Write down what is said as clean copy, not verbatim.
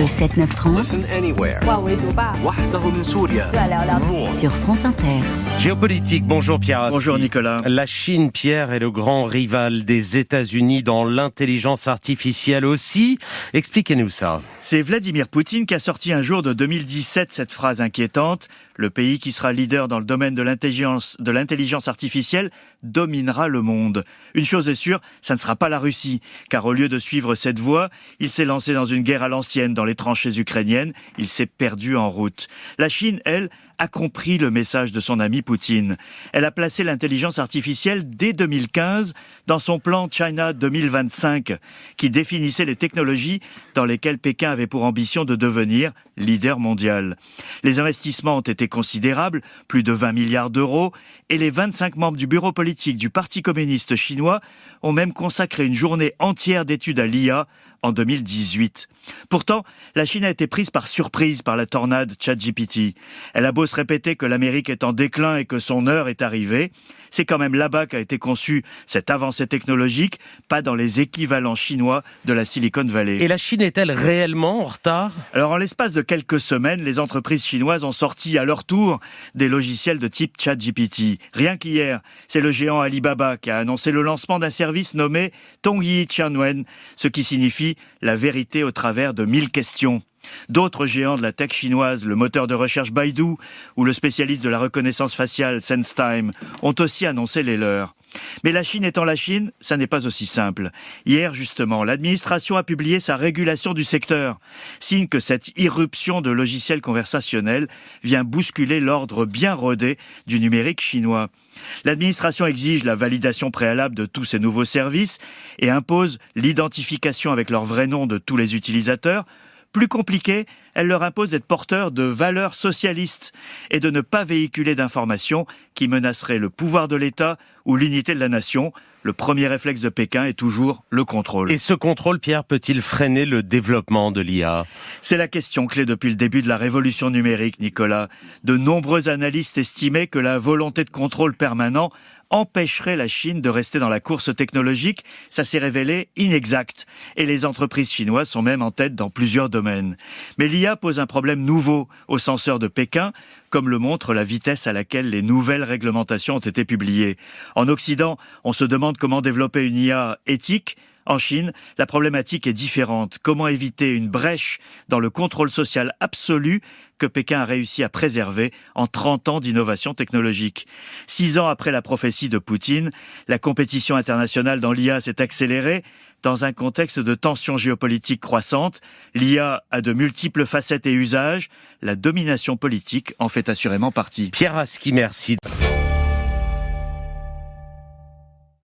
7-9-30 Listen anywhere. وحده من سوريا. sur France Inter. Géopolitique, bonjour Pierre Rassi. Bonjour Nicolas. La Chine, Pierre, est le grand rival des États-Unis dans l'intelligence artificielle aussi. Expliquez-nous ça. C'est Vladimir Poutine qui a sorti un jour de 2017 cette phrase inquiétante. Le pays qui sera leader dans le domaine de l'intelligence artificielle dominera le monde. Une chose est sûre, ça ne sera pas la Russie, car au lieu de suivre cette voie, il s'est lancé dans une guerre à l'ancienne dans les tranchées ukrainiennes, il s'est perdu en route. La Chine, elle, a compris le message de son ami Poutine. Elle a placé l'intelligence artificielle dès 2015 dans son plan China 2025, qui définissait les technologies dans lesquelles Pékin avait pour ambition de devenir leader mondial. Les investissements ont été considérables, plus de 20 milliards d'euros, et les 25 membres du bureau politique du Parti communiste chinois ont même consacré une journée entière d'études à l'IA en 2018. Pourtant, la Chine a été prise par surprise par la tornade ChatGPT. Elle a beau se répéter que l'Amérique est en déclin et que son heure est arrivée, c'est quand même là-bas qu'a été conçue cette avancée technologique, pas dans les équivalents chinois de la Silicon Valley. Et la Chine est-elle réellement en retard ? Alors, en l'espace de quelques semaines, les entreprises chinoises ont sorti à leur tour des logiciels de type ChatGPT. Rien qu'hier, c'est le géant Alibaba qui a annoncé le lancement d'un service nommé Tongyi Qianwen, ce qui signifie la vérité au travers de 1000 questions. D'autres géants de la tech chinoise, le moteur de recherche Baidu ou le spécialiste de la reconnaissance faciale SenseTime, ont aussi annoncé les leurs. Mais la Chine étant la Chine, ça n'est pas aussi simple. Hier, justement, l'administration a publié sa régulation du secteur, signe que cette irruption de logiciels conversationnels vient bousculer l'ordre bien rodé du numérique chinois. L'administration exige la validation préalable de tous ces nouveaux services et impose l'identification avec leur vrai nom de tous les utilisateurs. Plus compliqué, elle leur impose d'être porteurs de valeurs socialistes et de ne pas véhiculer d'informations qui menaceraient le pouvoir de l'État ou l'unité de la nation. Le premier réflexe de Pékin est toujours le contrôle. Et ce contrôle, Pierre, peut-il freiner le développement de l'IA ? C'est la question clé depuis le début de la révolution numérique, Nicolas. De nombreux analystes estimaient que la volonté de contrôle permanent empêcherait la Chine de rester dans la course technologique. Ça s'est révélé inexact. Et les entreprises chinoises sont même en tête dans plusieurs domaines. Mais l'IA pose un problème nouveau aux censeurs de Pékin, comme le montre la vitesse à laquelle les nouvelles réglementations ont été publiées. En Occident, on se demande comment développer une IA éthique. En Chine, la problématique est différente. Comment éviter une brèche dans le contrôle social absolu que Pékin a réussi à préserver en 30 ans d'innovation technologique. 6 ans après la prophétie de Poutine, la compétition internationale dans l'IA s'est accélérée. Dans un contexte de tensions géopolitiques croissantes, l'IA a de multiples facettes et usages. La domination politique en fait assurément partie. Pierre Rassi, merci.